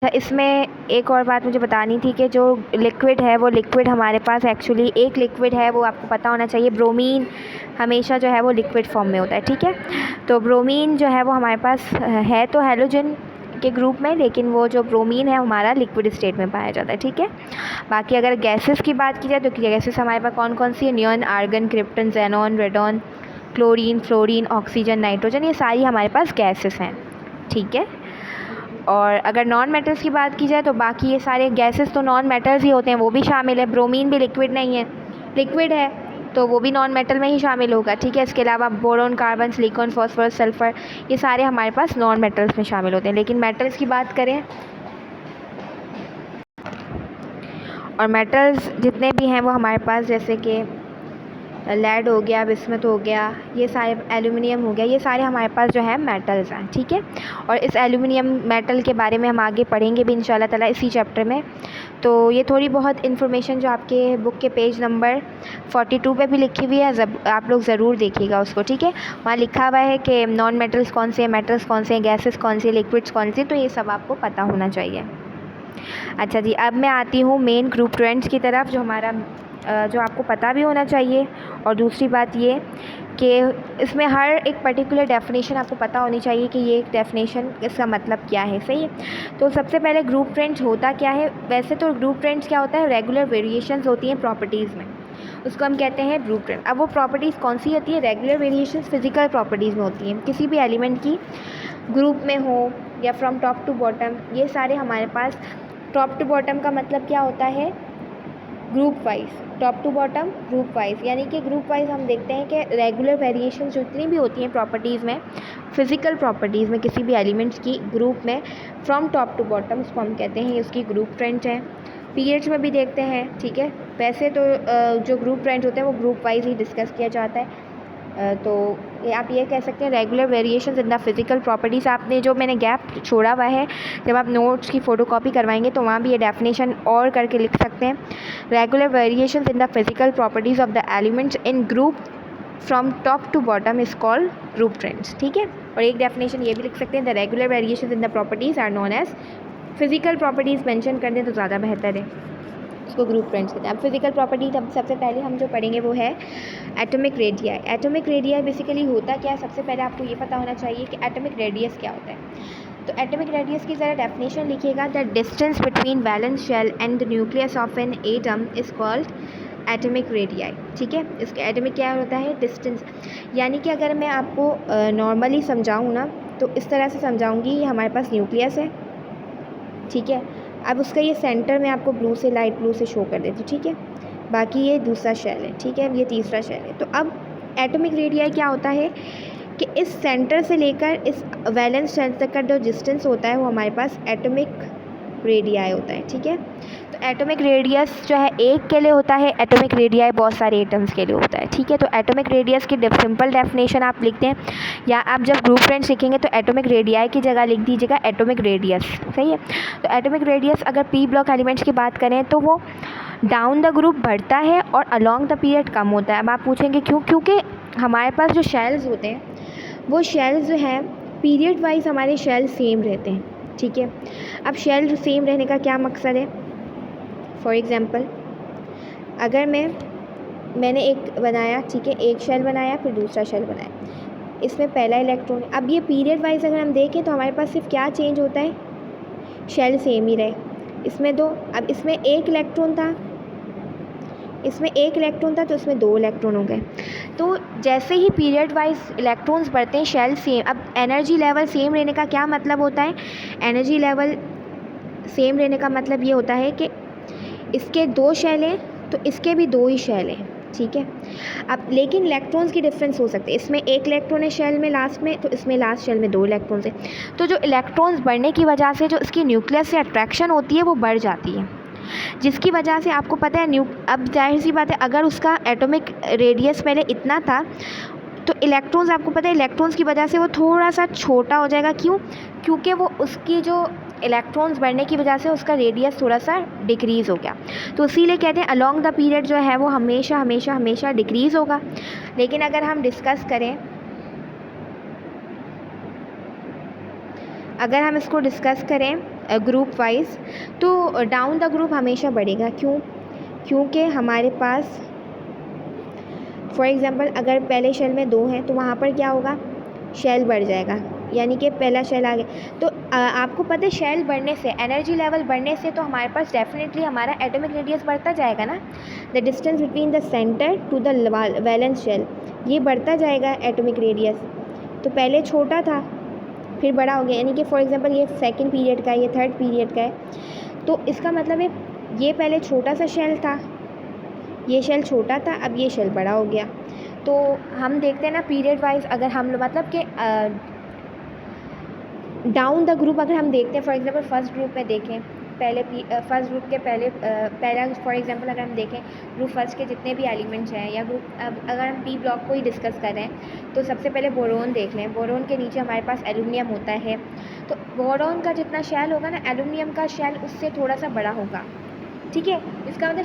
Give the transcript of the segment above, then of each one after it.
इसमें एक और बात मुझे बतानी थी कि जो लिक्विड है वो लिक्विड हमारे पास एक्चुअली एक लिक्विड है, वो आपको पता होना चाहिए। ब्रोमीन हमेशा जो है वो लिक्विड फॉर्म में होता है, ठीक है। तो ब्रोमीन जो है वो हमारे पास है तो हैलोजन के ग्रुप में, लेकिन वो जो ब्रोमीन है हमारा लिक्विड स्टेट में पाया जाता है, ठीक है। बाकी अगर गैसेस की बात की जाए तो गैसेस हमारे पास कौन कौन सी है? Neon, argon, krypton, xenon, radon, chlorine, fluorine, oxygen, nitrogen, ये सारी हमारे पास गैसेस हैं, ठीक है। और अगर नॉन मेटल्स की बात की जाए तो बाकी ये सारे गैसेस तो नॉन मेटल्स ही होते हैं, वो भी शामिल है। ब्रोमीन भी लिक्विड नहीं है, लिक्विड है तो वो भी नॉन मेटल में ही शामिल होगा, ठीक है। इसके अलावा boron, carbon, silicon, phosphorus, sulphur, ये सारे हमारे पास नॉन मेटल्स में शामिल होते हैं। लेकिन मेटल्स की बात करें और मेटल्स जितने भी हैं वो हमारे पास, जैसे कि लेड हो गया, बिस्मथ हो गया, ये सारे, एल्यूमिनियम हो गया, ये सारे हमारे पास जो है मेटल्स हैं, ठीक है। और इस एल्यूमिनियम मेटल के बारे में हम आगे पढ़ेंगे भी इंशाल्लाह ताला इसी चैप्टर में। तो ये थोड़ी बहुत इन्फॉर्मेशन जो आपके बुक के पेज नंबर 42 पे भी लिखी हुई है, आप लोग ज़रूर देखिएगा उसको, ठीक है। वहाँ लिखा हुआ है कि नॉन मेटल्स कौन से हैं, मेटल्स कौन से हैं, गैसेस कौन से, लिक्विड्स कौन से, तो ये सब आपको पता होना चाहिए। अच्छा जी, अब मैं आती हूँ मेन ग्रुप ट्रेंड्स की तरफ, जो हमारा जो आपको पता भी होना चाहिए। और दूसरी बात ये कि इसमें हर एक पर्टिकुलर डेफिनेशन आपको पता होनी चाहिए कि ये डेफिनेशन इसका मतलब क्या है, सही है। तो सबसे पहले ग्रुप ट्रेंड्स होता क्या है? वैसे तो ग्रुप ट्रेंड्स क्या होता है? रेगुलर वेरिएशंस होती हैं प्रॉपर्टीज़ में, उसको हम कहते हैं ग्रुप ट्रेंड। अब वो प्रॉपर्टीज़ कौन सी होती है? रेगुलर वेरिएशंस फिजिकल प्रॉपर्टीज़ में होती हैं, किसी भी एलिमेंट की ग्रुप में हो या फ्रॉम टॉप टू बॉटम, ये सारे हमारे पास। टॉप टू बॉटम का मतलब क्या होता है? Group wise, top to bottom group wise, यानी कि ग्रुप वाइज हम देखते हैं कि रेगुलर वेरिएशन जितनी भी होती हैं प्रॉपर्टीज़ में, फिजिकल प्रॉपर्टीज़ में, किसी भी एलिमेंट्स की ग्रुप में फ्रॉम टॉप टू बॉटम, उसको हम कहते हैं उसकी ग्रुप ट्रेंड है। पीरियड्स में भी देखते हैं, ठीक है। वैसे तो जो ग्रुप ट्रेंड होते हैं वो ग्रुप वाइज ही डिस्कस किया जाता है। तो आप ये कह सकते हैं regular variations in the physical properties. आपने जो मैंने गैप छोड़ा हुआ है, जब आप नोट्स की फ़ोटोकॉपी करवाएंगे तो वहाँ भी ये डेफिनेशन और करके लिख सकते हैं। Regular variations in the physical properties of the elements in group from top to bottom is called group trends, ठीक है। और एक डेफिनेशन ये भी लिख सकते हैं, the regular variations in the properties are known as, physical properties mention कर दें तो ज़्यादा बेहतर है, उसको ग्रुप ट्रेंड्स कहते हैं। अब फिजिकल प्रॉपर्टीज अब सबसे पहले हम जो पढ़ेंगे वो है atomic radii. Atomic radii basically होता क्या है? सबसे पहले आपको ये पता होना चाहिए कि एटॉमिक रेडियस क्या होता है। तो एटॉमिक रेडियस की ज़रा डेफिनेशन लिखिएगा, the distance between valence shell and the nucleus of an atom is called atomic radii, ठीक है। इसके एटॉमिक क्या होता है? डिस्टेंस। यानी कि अगर मैं आपको नॉर्मली समझाऊँ ना, तो इस तरह से समझाऊँगी, ये हमारे पास न्यूक्लियस है, ठीक है। अब उसका ये सेंटर में आपको ब्लू से, लाइट ब्लू से शो कर देती हूँ, ठीक है। बाकी ये दूसरा शेल है, ठीक है, ये तीसरा शेल है। तो अब एटॉमिक रेडियाई क्या होता है कि इस सेंटर से लेकर इस वैलेंस शेल तक का जो डिस्टेंस होता है वो हमारे पास एटॉमिक रेडियाई होता है, ठीक है। तो एटॉमिक रेडियस जो है एक के लिए होता है, एटॉमिक रेडियाई बहुत सारे एटम्स के लिए होता है, ठीक है। तो एटॉमिक रेडियस की सिंपल डेफिनेशन आप लिखते हैं, या आप जब ग्रुप फ्रेंड्स लिखेंगे तो एटॉमिक रेडियाई की जगह लिख दीजिएगा एटॉमिक रेडियस, सही है। तो एटॉमिक रेडियस अगर पी ब्लॉक एलिमेंट्स की बात करें तो वो डाउन द ग्रुप बढ़ता है और अलॉन्ग द पीरियड कम होता है। अब आप पूछेंगे क्यों? क्योंकि हमारे पास जो शेल्स होते हैं वो शेल्स जो हैं पीरियड वाइज हमारे शेल सेम रहते हैं, ठीक है। अब शेल सेम रहने का क्या मकसद है? फॉर एग्ज़ाम्पल, अगर मैंने एक बनाया, ठीक है, एक शेल बनाया, फिर दूसरा शेल बनाया, इसमें पहला इलेक्ट्रॉन, अब ये पीरियड वाइज अगर हम देखें तो हमारे पास सिर्फ क्या चेंज होता है? शेल सेम ही रहे। इसमें दो, अब इसमें एक इलेक्ट्रॉन था, इसमें एक इलेक्ट्रॉन था तो इसमें दो इलेक्ट्रॉन हो गए। तो जैसे ही पीरियड वाइज इलेक्ट्रॉन्स बढ़ते हैं, शेल सेम। अब एनर्जी लेवल सेम रहने का क्या मतलब होता है? एनर्जी लेवल सेम रहने का मतलब ये होता है कि इसके दो शेल हैं तो इसके भी दो ही शेल हैं, ठीक है। अब लेकिन इलेक्ट्रॉन्स की डिफरेंस हो सकते हैं, इसमें एक इलेक्ट्रॉन है शेल में लास्ट में, तो इसमें लास्ट शेल में दो इलेक्ट्रॉन्स हैं। तो जो इलेक्ट्रॉन्स बढ़ने की वजह से जो इसकी न्यूक्लियस से अट्रैक्शन होती है वो बढ़ जाती है, जिसकी वजह से आपको पता है अब जाहिर सी बात है, अगर उसका एटॉमिक रेडियस पहले इतना था तो इलेक्ट्रॉन्स, आपको पता है इलेक्ट्रॉन्स की वजह से वो थोड़ा सा छोटा हो जाएगा। क्यों? क्योंकि वो उसकी जो इलेक्ट्रॉन्स बढ़ने की वजह से उसका रेडियस थोड़ा सा डिक्रीज़ हो गया। तो इसीलिए कहते हैं अलॉन्ग द पीरियड जो है वो हमेशा हमेशा हमेशा डिक्रीज़ होगा। लेकिन अगर हम डिस्कस करें अगर हम इसको डिस्कस करें ग्रुप वाइज, तो डाउन द ग्रुप हमेशा बढ़ेगा। क्यों? क्योंकि हमारे पास फॉर एग्ज़ाम्पल अगर पहले शेल में 2 हैं तो वहाँ पर क्या होगा, शेल बढ़ जाएगा, यानी कि पहला शेल आ गया। तो आपको पता है शेल बढ़ने से, एनर्जी लेवल बढ़ने से तो हमारे पास डेफिनेटली हमारा एटॉमिक रेडियस बढ़ता जाएगा ना। The distance between the centre to the valence shell, ये बढ़ता जाएगा एटॉमिक रेडियस। तो पहले छोटा था फिर बड़ा हो गया, यानी कि फॉर एग्ज़ाम्पल ये सेकंड पीरियड का है, ये थर्ड पीरियड का है। तो इसका मतलब है ये पहले छोटा सा शेल था, ये शेल छोटा था, अब ये शेल बड़ा हो गया। तो हम देखते हैं ना पीरियड वाइज, अगर हम मतलब कि डाउन द ग्रुप अगर हम देखते हैं, फॉर एग्ज़ाम्पल फर्स्ट ग्रुप में देखें, पहले फर्स्ट ग्रुप के पहला फॉर एग्ज़ाम्पल अगर हम देखें ग्रुप फर्स्ट के जितने भी एलिमेंट्स हैं, या ग्रुप अगर हम पी ब्लॉक को ही डिस्कस कर रहे हैं, तो सबसे पहले बोरोन देख लें। बोरोन के नीचे हमारे पास एल्युमिनियम होता है। तो बोरोन का जितना शेल होगा ना, एल्युमिनियम का शेल उससे थोड़ा सा बड़ा होगा, ठीक है। इसका मतलब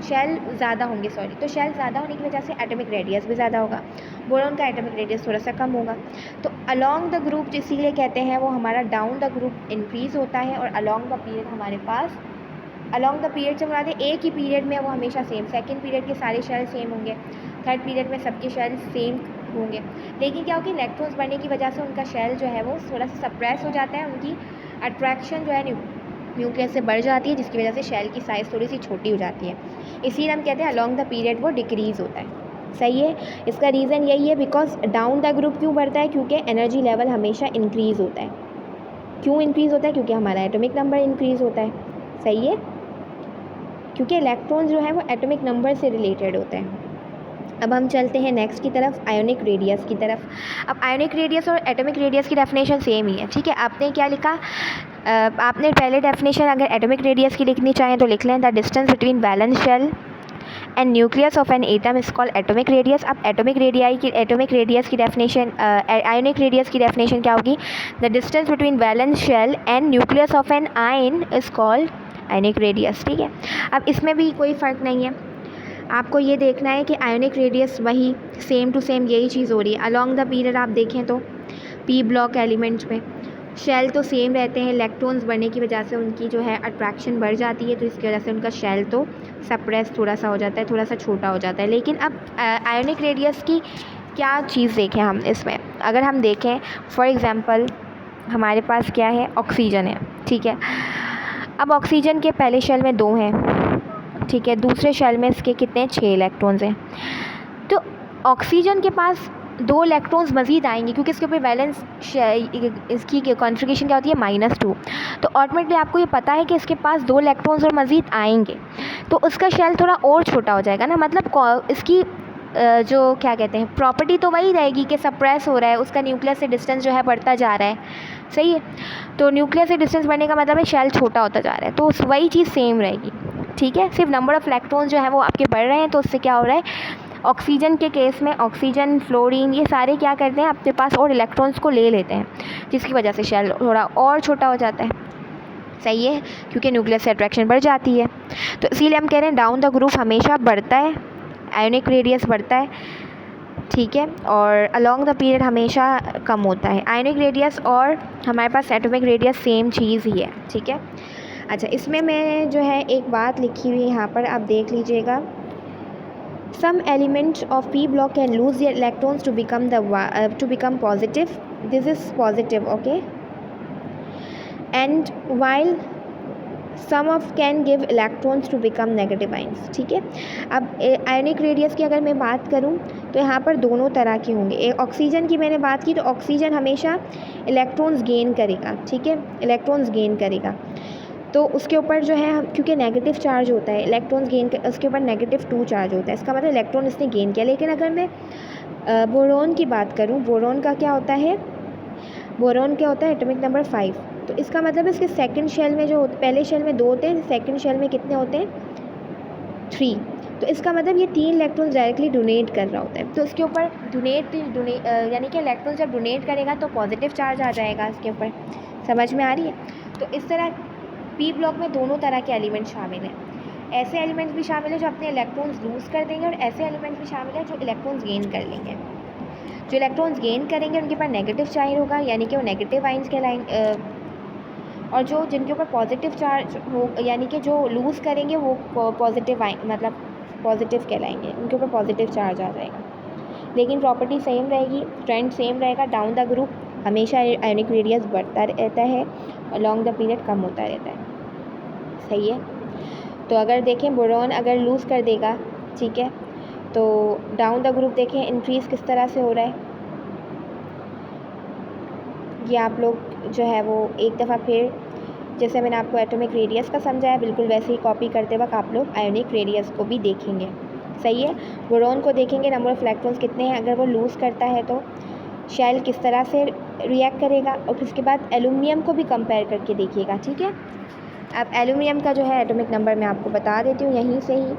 शेल ज़्यादा होंगे, सॉरी। तो शेल ज़्यादा होने की वजह से एटॉमिक रेडियस भी ज़्यादा होगा, बोरोन का एटॉमिक रेडियस थोड़ा सा कम होगा। तो अलोंग द ग्रुप इसीलिए कहते हैं वो हमारा डाउन द ग्रुप इंक्रीज़ होता है, और अलोंग द पीरियड हमारे पास, अलोंग द पीरियड से मुराद एक ही पीरियड में वो हमेशा सेम, सेकेंड पीरियड के सारे शेल सेम होंगे, थर्ड पीरियड में सबके शेल सेम होंगे। लेकिन क्या होगी, इलेक्ट्रॉन्स बढ़ने की वजह से उनका शेल जो है वो थोड़ा सा सप्रेस हो जाता है, उनकी अट्रैक्शन जो है न्यूक्लियस से बढ़ जाती है, जिसकी वजह से शेल की साइज़ थोड़ी सी छोटी हो जाती है। इसीलिए हम कहते हैं अलोंग द पीरियड वो डिक्रीज़ होता है। सही है। इसका रीज़न यही है, बिकॉज डाउन द ग्रुप क्यों बढ़ता है, क्योंकि एनर्जी लेवल हमेशा इंक्रीज़ होता है। क्यों इंक्रीज़ होता है? क्योंकि हमारा एटॉमिक नंबर इंक्रीज़ होता है। सही है, क्योंकि इलेक्ट्रॉन जो है वो एटॉमिक नंबर से रिलेटेड होते हैं। अब हम चलते हैं नेक्स्ट की तरफ, आयोनिक रेडियस की तरफ। अब आयोनिक रेडियस और एटॉमिक रेडियस की डेफिनेशन सेम ही है, ठीक है। आपने क्या लिखा, आपने पहले डेफिनेशन अगर एटॉमिक रेडियस की लिखनी चाहें तो लिख लें, the distance between valence shell and nucleus of an atom is called atomic radius. अब एटॉमिक रेडियस की डेफिनेशन, आयोनिक रेडियस की डेफिनेशन क्या होगी, the distance between valence shell and nucleus of an ion is called ionic radius, ठीक है। अब इसमें भी कोई फ़र्क नहीं है, आपको ये देखना है कि आयोनिक रेडियस वही सेम टू सेम यही चीज़ हो रही है। अलोंग द पीरियड आप देखें तो पी ब्लॉक एलिमेंट्स में शेल तो सेम रहते हैं, इलेक्ट्रॉन्स बढ़ने की वजह से उनकी जो है अट्रैक्शन बढ़ जाती है, तो इसकी वजह से उनका शेल तो सप्रेस थोड़ा सा हो जाता है, थोड़ा सा छोटा हो जाता है। लेकिन अब आयोनिक रेडियस की क्या चीज़ देखें हम इसमें, अगर हम देखें फॉर एग्ज़ाम्पल हमारे पास क्या है, ऑक्सीजन है, ठीक है। अब ऑक्सीजन के पहले शेल में 2 हैं, ठीक है, दूसरे शेल में इसके कितने, 6 इलेक्ट्रॉन्स हैं। तो ऑक्सीजन के पास 2 इलेक्ट्रॉन्स मज़ीद आएंगे, क्योंकि इसके ऊपर बैलेंस इसकी कॉन्फ़िगरेशन क्या होती है, -2। तो ऑटोमेटिकली आपको ये पता है कि इसके पास 2 इलेक्ट्रॉन्स और मज़ीद आएंगे, तो उसका शेल थोड़ा और छोटा हो जाएगा ना। मतलब इसकी जो क्या कहते हैं, प्रॉपर्टी तो वही रहेगी कि सप्रेस हो रहा है, उसका न्यूक्लियस से डिस्टेंस जो है बढ़ता जा रहा है, सही है। तो न्यूक्लियस से डिस्टेंस बढ़ने का मतलब है शेल छोटा होता जा रहा है, तो वही चीज़ सेम रहेगी, ठीक है। सिर्फ नंबर ऑफ़ इलेक्ट्रॉन्स जो है वो आपके बढ़ रहे हैं, तो उससे क्या हो रहा है, ऑक्सीजन के केस में ऑक्सीजन, फ्लोरीन, ये सारे क्या करते हैं, अपने पास और इलेक्ट्रॉन्स को ले लेते हैं, जिसकी वजह से शेल थोड़ा और छोटा हो जाता है, सही है, क्योंकि न्यूक्लियस से अट्रैक्शन बढ़ जाती है। तो इसीलिए हम कह रहे हैं डाउन द ग्रुप हमेशा बढ़ता है, आयोनिक रेडियस बढ़ता है, ठीक है, और अलोंग द पीरियड हमेशा कम होता है। आयोनिक रेडियस और हमारे पास एटॉमिक रेडियस सेम चीज़ ही है, ठीक है। अच्छा, इसमें मैं जो है एक बात लिखी हुई यहाँ पर आप देख लीजिएगा, some elements of p block can lose their electrons to become positive. This is positive, okay, and while some of can give electrons to become negative ions, ठीक है। अब आयोनिक रेडियस की अगर मैं बात करूं तो यहाँ पर दोनों तरह के होंगे। ऑक्सीजन की मैंने बात की तो ऑक्सीजन हमेशा इलेक्ट्रॉन्स गेन करेगा, ठीक है, इलेक्ट्रॉन्स गेन करेगा, तो उसके ऊपर जो है क्योंकि नेगेटिव चार्ज होता है, इलेक्ट्रॉन्स गेन उसके ऊपर -2 चार्ज होता है, इसका मतलब इलेक्ट्रॉन इसने गेन किया। लेकिन अगर मैं बोरोन की बात करूं, बोरोन का क्या होता है, बोरोन क्या होता है, एटॉमिक नंबर 5। तो इसका मतलब इसके सेकंड शेल में जो पहले शेल में 2 होते हैं, सेकंड शेल में कितने होते हैं, 3। तो इसका मतलब ये 3 इलेक्ट्रॉन्स डायरेक्टली डोनेट कर रहा होता है, तो इसके ऊपर यानी कि इलेक्ट्रॉन जब डोनेट करेगा तो पॉजिटिव चार्ज आ जाएगा इसके ऊपर। समझ में आ रही है? तो इस तरह पी ब्लॉक में दोनों तरह के एलिमेंट शामिल हैं। ऐसे एलिमेंट्स भी शामिल हैं जो अपने इलेक्ट्रॉन्स लूज़ कर देंगे, और ऐसे एलिमेंट्स भी शामिल हैं जो इलेक्ट्रॉन्स गेन कर लेंगे। जो इलेक्ट्रॉन्स गेन करेंगे उनके पास नेगेटिव चार्ज होगा, यानी कि वो नेगेटिव आइंस कहलाएंगे, और जो जिनके ऊपर पॉजिटिव चार्ज हो यानी कि जो लूज़ करेंगे वो पॉजिटिव मतलब पॉजिटिव कहलाएंगे, उनके ऊपर पॉजिटिव चार्ज आ जाएगा। लेकिन प्रॉपर्टी सेम रहेगी, ट्रेंड सेम रहेगा। डाउन द ग्रुप हमेशा आयोनिक रेडियस बढ़ता रहता है और लॉन्ग द पीरियड कम होता रहता है। सही है। तो अगर देखें बोरॉन अगर लूज़ कर देगा, ठीक है, तो डाउन द ग्रुप देखें इंक्रीज़ किस तरह से हो रहा है। ये आप लोग जो है वो एक दफ़ा फिर जैसे मैंने आपको एटॉमिक रेडियस का समझाया बिल्कुल वैसे ही कॉपी करते वक्त आप लोग आयोनिक रेडियस को भी देखेंगे। सही है। बोरॉन को देखेंगे नंबर ऑफ़ इलेक्ट्रॉन्स कितने हैं, अगर वो लूज़ करता है तो शेल किस तरह से रिएक्ट करेगा, और फिर उसके बाद एल्यूमिनियम को भी कंपेयर करके देखिएगा। ठीक है। अब एल्यूमिनियम का जो है एटॉमिक नंबर मैं आपको बता देती हूँ यहीं से ही।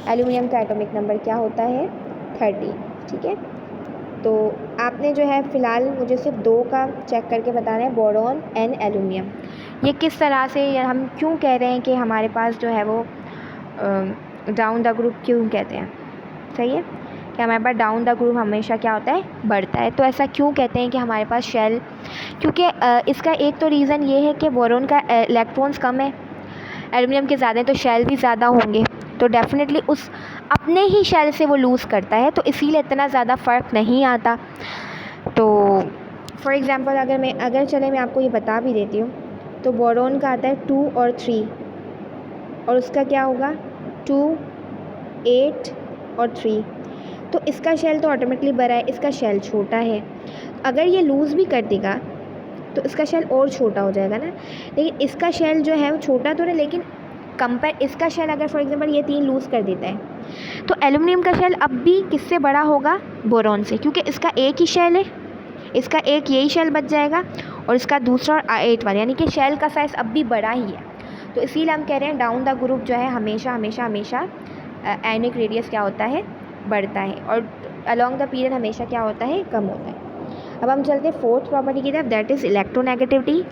एल्यूमिनियम का एटॉमिक नंबर क्या होता है, 30। ठीक है। तो आपने जो है फ़िलहाल मुझे सिर्फ 2 का चेक करके बताना है, बोरॉन एंड एल्यूमिनियम। ये किस तरह से, या हम क्यों कह रहे हैं कि हमारे पास जो है वो डाउन द ग्रुप क्यों कहते हैं। सही है कि हमारे पास डाउन द ग्रुप हमेशा क्या होता है, बढ़ता है। तो ऐसा क्यों कहते हैं कि हमारे पास शेल, क्योंकि इसका एक तो रीज़न ये है कि बोरॉन का इलेक्ट्रॉन्स कम है, एल्यूमिनियम के ज़्यादा हैं, तो शेल भी ज़्यादा होंगे, तो डेफिनेटली उस अपने ही शेल से वो लूज़ करता है, तो इसीलिए इतना ज़्यादा फ़र्क नहीं आता। तो फॉर एग्ज़ाम्पल अगर चले मैं आपको ये बता भी देती हूँ, तो बोरॉन का आता है 2 और 3, और उसका क्या होगा 2, 8 और 3। तो इसका शेल तो ऑटोमेटिकली बड़ा है, इसका शेल छोटा है। अगर ये लूज़ भी कर देगा तो इसका शेल और छोटा हो जाएगा ना, लेकिन इसका शेल जो है वो छोटा तो नहीं, लेकिन कंपेयर इसका शेल अगर फॉर एग्जांपल ये 3 लूज़ कर देता है तो एल्यूमिनियम का शेल अब भी किससे बड़ा होगा, बोरॉन से, क्योंकि इसका एक ही शेल है, इसका एक यही शेल बच जाएगा और इसका दूसरा 8 वाला, यानी कि शेल का साइज़ अब भी बड़ा ही है। तो इसीलिए हम कह रहे हैं डाउन द ग्रुप जो है हमेशा हमेशा हमेशा आयोनिक रेडियस क्या होता है, बढ़ता है, और अलॉन्ग द पीरियड हमेशा क्या होता है, कम होता है। अब हम चलते हैं 4th प्रॉपर्टी की तरफ, दैट इज़ इलेक्ट्रोनेगेटिविटी।